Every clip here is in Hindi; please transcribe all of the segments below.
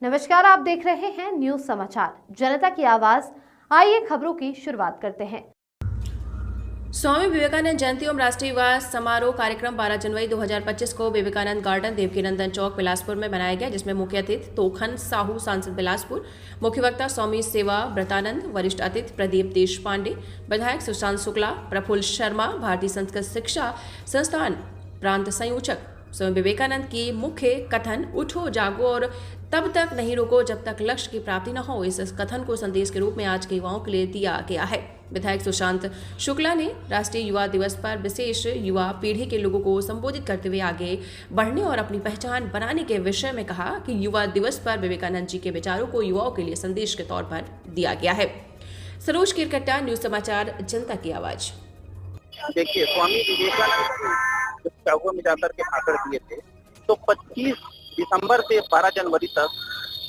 नमस्कार, आप देख रहे हैं न्यूज समाचार जनता की आवाज। आइए खबरों की शुरुआत करते हैं। स्वामी विवेकानंद जयंती एवं राष्ट्रीय युवा समारोह कार्यक्रम 12 जनवरी 2025 को विवेकानंद गार्डन देवकीनंदन चौक बिलासपुर में बनाया गया, जिसमें मुख्य अतिथि तोखन साहू सांसद बिलासपुर, मुख्य वक्ता स्वामी सेवा व्रतानंद, वरिष्ठ अतिथि प्रदीप देशपांडे, विधायक सुशांत शुक्ला, प्रफुल्ल शर्मा, भारतीय संस्कृत शिक्षा संस्थान प्रांत संयोजक। स्वामी विवेकानंद की मुख्य कथन उठो जागो और तब तक नहीं रुको जब तक लक्ष्य की प्राप्ति न हो, इस कथन को संदेश के रूप में आज के युवाओं के लिए दिया गया है। विधायक सुशांत शुक्ला ने राष्ट्रीय युवा दिवस पर विशेष युवा पीढ़ी के लोगों को संबोधित करते हुए आगे बढ़ने और अपनी पहचान बनाने के विषय में कहा कि युवा दिवस पर विवेकानंद जी के विचारों को युवाओं के लिए संदेश के तौर पर दिया गया है। सरोज किरकट्टा, न्यूज समाचार, जनता की आवाज। देखिए, स्वामी विवेकानंद चाकुओं में जाकर के भाषण दिए थे, तो 25 दिसंबर से 12 जनवरी तक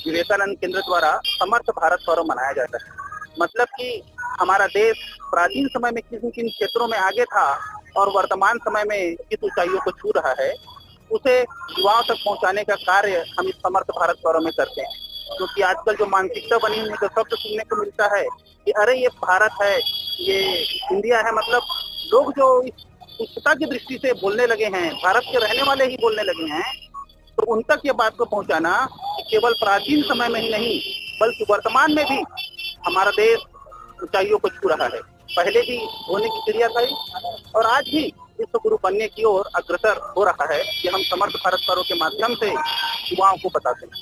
विवेकानंद केंद्र द्वारा समर्थ भारत पर्व मनाया जाता है। मतलब कि हमारा देश प्राचीन समय में किन किन क्षेत्रों में आगे था और वर्तमान समय में किस ऊंचाइयों को छू रहा है, उसे युवाओं तक पहुंचाने का कार्य हम इस समर्थ भारत पर्व में करते हैं। क्योंकि आजकल जो मानसिकता बनी हुई है, जो शब्द सुनने को मिलता है कि अरे ये भारत है, ये इंडिया है, मतलब लोग जो उच्चता की दृष्टि से बोलने लगे हैं, भारत के रहने वाले ही बोलने लगे हैं, तो उन तक ये बात को पहुंचाना कि केवल प्राचीन समय में ही नहीं बल्कि वर्तमान में भी हमारा देश ऊंचाइयों को छू रहा है। पहले भी होने की क्रिया थी और आज भी विश्व गुरु बनने की ओर अग्रसर हो रहा है कि हम समर्थ भारत पर्व के माध्यम से युवाओं को बताते हैं।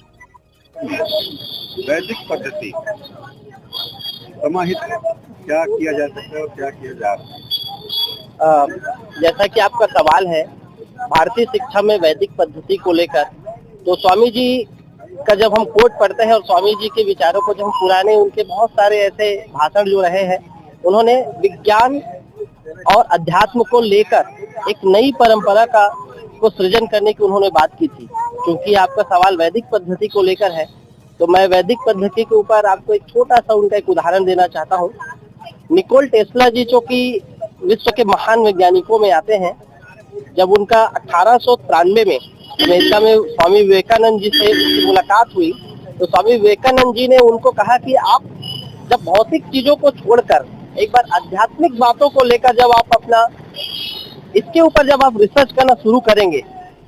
वैदिक पद्धति समाहित क्या किया जा सकता है और क्या किया जा रहा है? जैसा कि आपका सवाल है भारतीय शिक्षा में वैदिक पद्धति को लेकर, तो स्वामी जी का जब हम कोट पढ़ते हैं और स्वामी जी के विचारों को जब हम पुराने उनके बहुत सारे ऐसे भाषण जो रहे हैं, उन्होंने विज्ञान और अध्यात्म को लेकर एक नई परंपरा को सृजन करने की उन्होंने बात की थी। क्योंकि आपका सवाल वैदिक पद्धति को लेकर है, तो मैं वैदिक पद्धति के ऊपर आपको एक छोटा सा उनका एक उदाहरण देना चाहता हूँ। निकोल टेस्ला जी, जो कि विश्व के महान वैज्ञानिकों में आते हैं, जब उनका 1893 में अमेरिका में स्वामी विवेकानंद जी से मुलाकात हुई, तो स्वामी विवेकानंद जी ने उनको कहा कि आप जब भौतिक चीजों को छोड़कर एक बार आध्यात्मिक बातों को लेकर जब आप अपना इसके ऊपर जब आप रिसर्च करना शुरू करेंगे,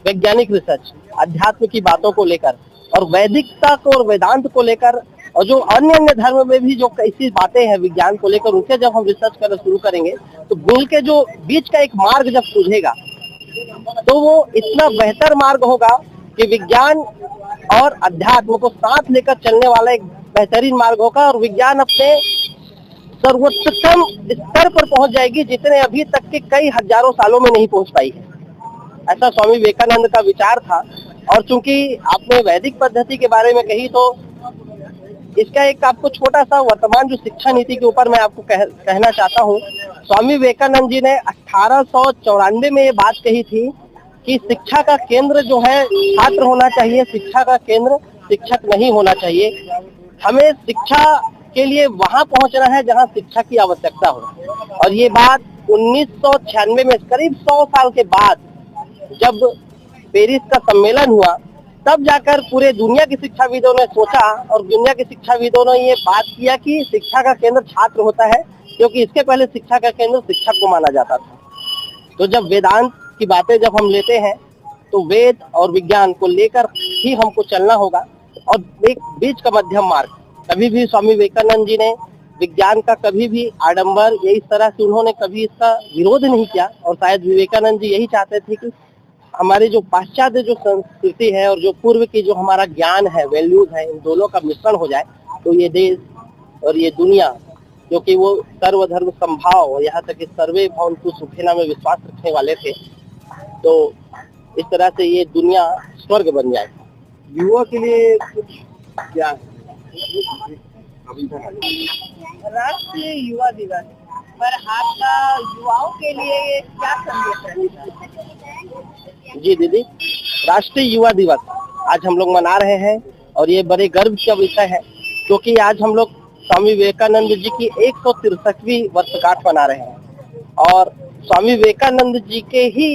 वैज्ञानिक रिसर्च अध्यात्म की बातों को लेकर और वैदिकता को और वेदांत को लेकर और जो अन्य धर्म में भी जो कैसी बातें हैं विज्ञान को लेकर, उनके जब हम रिसर्च करना शुरू करेंगे तो मिल के जो बीच का एक मार्ग जब सूझेगा तो वो इतना बेहतर मार्ग होगा कि विज्ञान और अध्यात्म को साथ लेकर चलने वाला एक बेहतरीन मार्ग होगा और विज्ञान अपने सर्वोत्तम स्तर पर पहुंच जाएगी जितने अभी तक के कई हजारों सालों में नहीं पहुंच पाई है। ऐसा स्वामी विवेकानंद का विचार था। और चूंकि आपने वैदिक पद्धति के बारे में कही, तो इसका एक आपको छोटा सा वर्तमान जो शिक्षा नीति के ऊपर मैं आपको कहना चाहता हूँ। स्वामी विवेकानंद जी ने 1894 में ये बात कही थी कि शिक्षा का केंद्र जो है छात्र होना चाहिए, शिक्षा का केंद्र शिक्षक नहीं होना चाहिए। हमें शिक्षा के लिए वहां पहुंचना है जहां शिक्षा की आवश्यकता हो। और ये बात 1996 में करीब 100 साल के बाद जब पेरिस का सम्मेलन हुआ, तब जाकर पूरे दुनिया के शिक्षाविदों ने सोचा और दुनिया के शिक्षाविदों ने ये बात किया कि शिक्षा का केंद्र छात्र होता है, क्योंकि इसके पहले शिक्षा का केंद्र शिक्षक को माना जाता था। तो जब वेदांत की बातें जब हम लेते हैं तो वेद और विज्ञान को लेकर ही हमको चलना होगा और एक बीच का मध्यम मार्ग। कभी भी स्वामी विवेकानंद जी ने विज्ञान का कभी भी आडंबर या इस तरह से उन्होंने कभी इसका विरोध नहीं किया। और शायद विवेकानंद जी यही चाहते थे कि हमारे जो पाश्चात्य जो संस्कृति है और जो पूर्व की जो हमारा ज्ञान है, वैल्यूज है, इन दोनों का मिश्रण हो जाए तो ये देश और ये दुनिया, क्योंकि वो सर्वधर्म संभाव और यहाँ तक कि सर्वे भवन्तु सुखिनः में विश्वास रखने वाले थे, तो इस तरह से ये दुनिया स्वर्ग बन जाए। युवा के लिए क्या राष्ट्रीय युवा दिवस पर आपका युवाओं के लिए क्या संदेश है? जी दीदी, राष्ट्रीय युवा दिवस आज हम लोग मना रहे हैं और ये बड़े गर्व का विषय है, क्योंकि आज हम लोग स्वामी विवेकानंद जी की 163वीं वर्षगांठ मना रहे हैं। और स्वामी विवेकानंद जी के ही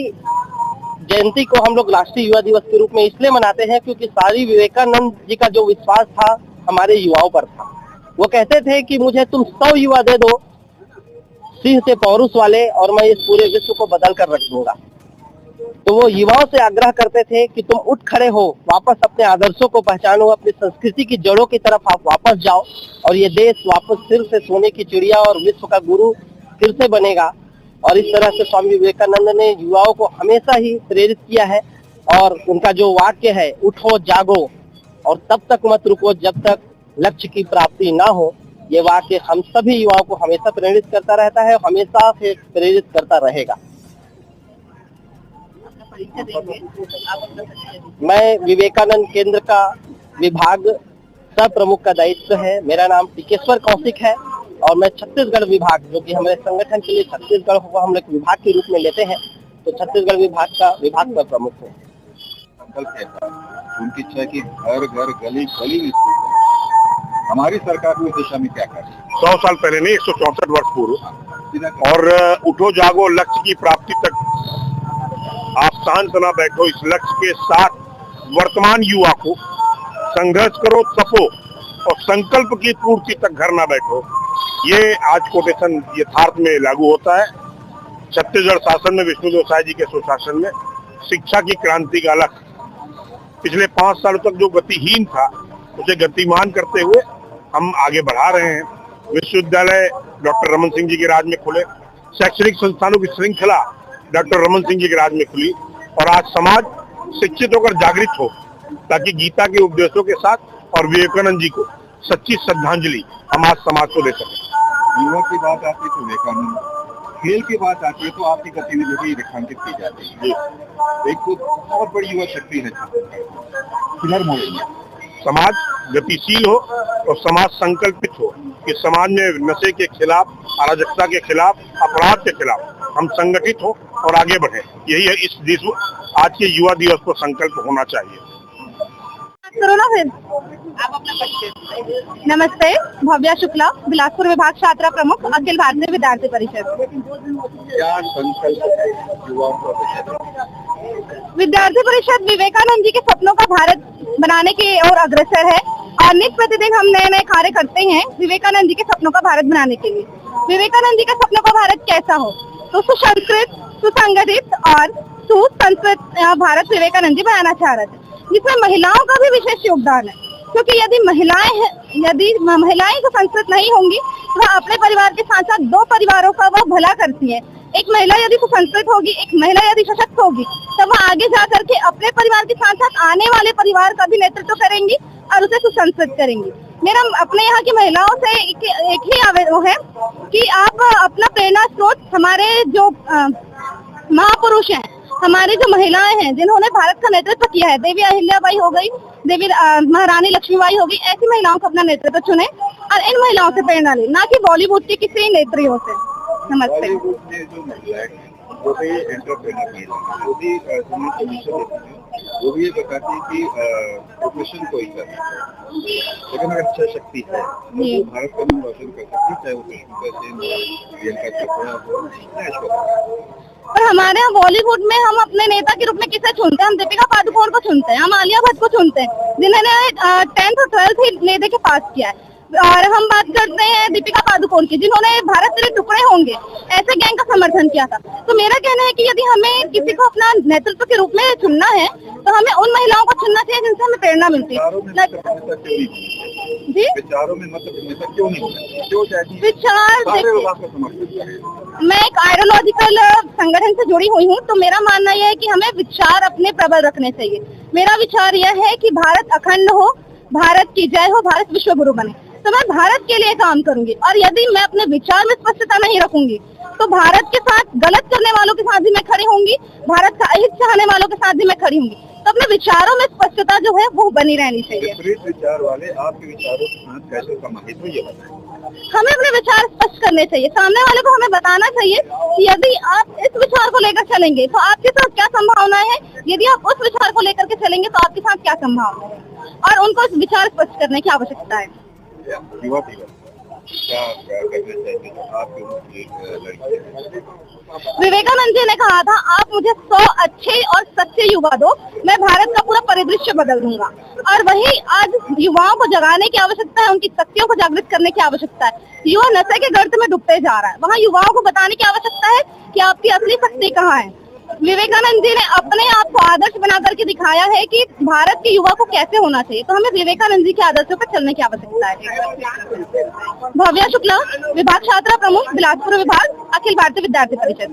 जयंती को हम लोग राष्ट्रीय युवा दिवस के रूप में इसलिए मनाते हैं क्योंकि स्वामी विवेकानंद जी का जो विश्वास था हमारे युवाओं पर था। वो कहते थे कि मुझे तुम 100 युवा दे दो सिंह से पौरुष वाले और मैं इस पूरे विश्व को बदल कर रख दूंगा। तो वो युवाओं से आग्रह करते थे कि तुम उठ खड़े हो, वापस अपने आदर्शों को पहचानो, अपनी संस्कृति की जड़ों की तरफ आप वापस जाओ और ये देश वापस फिर से सोने की चिड़िया और विश्व का गुरु फिर से बनेगा। और इस तरह से स्वामी विवेकानंद ने युवाओं को हमेशा ही प्रेरित किया है और उनका जो वाक्य है, उठो जागो और तब तक मत रुको जब तक लक्ष्य की प्राप्ति ना हो, ये वाक्य हम सभी युवाओं को हमेशा प्रेरित करता रहता है, हमेशा से प्रेरित करता रहेगा। मैं विवेकानंद केंद्र का विभाग सह प्रमुख का दायित्व है। मेरा नाम टिकेश्वर कौशिक है और मैं छत्तीसगढ़ विभाग, जो कि हमारे संगठन के लिए छत्तीसगढ़ को हम लोग विभाग के रूप में लेते हैं, तो छत्तीसगढ़ विभाग का प्रमुख हूँ। उनकी इच्छा की हर घर गली गली में हमारी सरकार को इस दिशा में क्या कर रही है? 100 साल पहले नहीं, 164 वर्ष पूर्व। और उठो जागो, लक्ष्य की प्राप्ति तक आप शांत ना बैठो, इस लक्ष्य के साथ वर्तमान युवा को संघर्ष करो, तपो और संकल्प की पूर्ति तक घर ना बैठो। ये आज कोटेशन यथार्थ में लागू होता है। छत्तीसगढ़ शासन में विष्णुदेव साय जी के सुशासन में शिक्षा की क्रांति का लक्ष्य पिछले 5 सालों तक जो गतिहीन था उसे गतिमान करते हुए हम आगे बढ़ा रहे हैं। विश्वविद्यालय डॉक्टर रमन सिंह जी के राज में खुले, शैक्षणिक संस्थानों की श्रृंखला डॉक्टर रमन सिंह जी के राज में खुली और आज समाज शिक्षित होकर जागृत हो ताकि गीता के उपदेशों के साथ और विवेकानंद जी को सच्ची श्रद्धांजलि हम आज समाज को दे सकें। युवा की बात आती है तो विवेकानंद, खेल की बात आती है तो आपकी गतिविधि भी रेखांकित की जाती है। एक तो बहुत बड़ी युवा शक्ति है किलर मॉडल में। समाज गतिशील हो और समाज संकल्पित हो कि समाज में नशे के खिलाफ, अराजकता के खिलाफ, अपराध के खिलाफ हम संगठित हो और आगे बढ़े। यही है इस देश आज के युवा दिवस को संकल्प होना चाहिए। करो ना फिर आप अपना परिचय। नमस्ते, भव्या शुक्ला, बिलासपुर विभाग छात्रा प्रमुख, अखिल भारतीय विद्यार्थी परिषद। क्या संकल्प है युवाओं को? विद्यार्थी परिषद विवेकानंद जी के सपनों का भारत बनाने की ओर अग्रसर है और नित्य प्रतिदिन हम नए नए कार्य करते हैं विवेकानंद जी के सपनों का भारत बनाने के लिए। विवेकानंद जी के सपनों का भारत कैसा हो, तो सुसंस्कृत, सुसंगठित और सुसंस्कृत भारत विवेकानंद जी बनाना चाह रहे थे, जिसमें महिलाओं का भी विशेष योगदान है। क्योंकि यदि महिलाएं सुसंस्कृत नहीं होंगी तो वह अपने परिवार के साथ साथ 2 परिवारों का वह भला करती है। एक महिला यदि सुसंस्कृत होगी, एक महिला यदि सशक्त होगी, तब वह आगे जा करके अपने परिवार के साथ साथ आने वाले परिवार का भी नेतृत्व करेंगी और उसे सुसंस्कृत करेंगी। मेरा अपने यहाँ की महिलाओं से एक ही आवेदन है कि आप अपना प्रेरणा स्रोत हमारे जो महापुरुष हैं, हमारी जो महिलाएं हैं जिन्होंने भारत का नेतृत्व किया है, देवी अहिल्याबाई हो गई, देवी महारानी लक्ष्मीबाई हो गई, ऐसी महिलाओं को अपना नेतृत्व चुने और इन महिलाओं से प्रेरणा ले, ना कि बॉलीवुड की किसी नेत्रियों से। नमस्ते। वो भी एंटरप्रेन्योर है, वो भी वो भी ये बताती है कि प्रोफेशन कोई करना है, लेकिन अगर अच्छा शक्ति है तो भारत का नाम रोशन कर सकती है, चाहे वो कृष्णा सेन हो, प्रियंका चोपड़ा हो, और हमारे यहाँ बॉलीवुड में हम अपने नेता के रूप में किसे चुनते हैं? हम दीपिका पादुकोण को चुनते हैं, हम आलिया भट्ट को चुनते हैं, जिन्होंने 10th और 12th ही ले दे के पास किया है। और हम बात करते हैं दीपिका पादुकोण की, जिन्होंने भारत तेरे टुकड़े होंगे ऐसे गैंग का समर्थन किया था। तो मेरा कहना है कि यदि हमें किसी को अपना नेतृत्व के रूप में चुनना है तो हमें उन महिलाओं को चुनना चाहिए जिनसे हमें प्रेरणा मिलती है। जी, विचारों में मतलब क्यों नहीं, क्यों चाहती है विचार? मैं एक आइडियोलॉजिकल संगठन से जुड़ी हुई हूँ, तो मेरा मानना यह है कि हमें विचार अपने प्रबल रखने चाहिए। मेरा विचार यह है कि भारत अखंड हो, भारत की जय हो, भारत विश्व गुरु बने। तो मैं भारत के लिए काम करूंगी और यदि मैं अपने विचार में स्पष्टता नहीं रखूंगी तो भारत के साथ गलत करने वालों के साथ भी मैं खड़ी होंगी, भारत का अहित चाहने वालों के साथ भी मैं खड़ी होंगी। तो अपने विचारों में स्पष्टता जो है वो बनी रहनी चाहिए। विपरीत विचार वाले आपके विचारों के साथ कैसे समाहित हो, ये बताएं। हमें अपने विचार स्पष्ट करने चाहिए, सामने वाले को हमें बताना चाहिए कि यदि आप इस विचार को लेकर चलेंगे तो आपके साथ क्या संभावना है, यदि आप उस विचार को लेकर के चलेंगे तो आपके साथ क्या संभावना है, और उनको विचार स्पष्ट करने की आवश्यकता है। क्या कहना चाहिए आपके लड़के? विवेकानंद जी ने कहा था, आप मुझे 100 अच्छे और सच्चे युवा दो, मैं भारत का पूरा परिदृश्य बदल दूंगा। और वही आज युवाओं को जगाने की आवश्यकता है, उनकी शक्तियों को जागृत करने की आवश्यकता है। युवा नशे के गर्त में डूबते जा रहा है, वहाँ युवाओं को बताने की आवश्यकता है कि आपकी असली शक्ति कहाँ है। विवेकानंद जी ने अपने आप को आदर्श बना करके दिखाया है कि भारत के युवा को कैसे होना चाहिए, तो हमें विवेकानंद जी के आदर्शों पर चलने की आवश्यकता है। भव्या शुक्ला, विभाग छात्रा प्रमुख, बिलासपुर विभाग, अखिल भारतीय विद्यार्थी परिषद।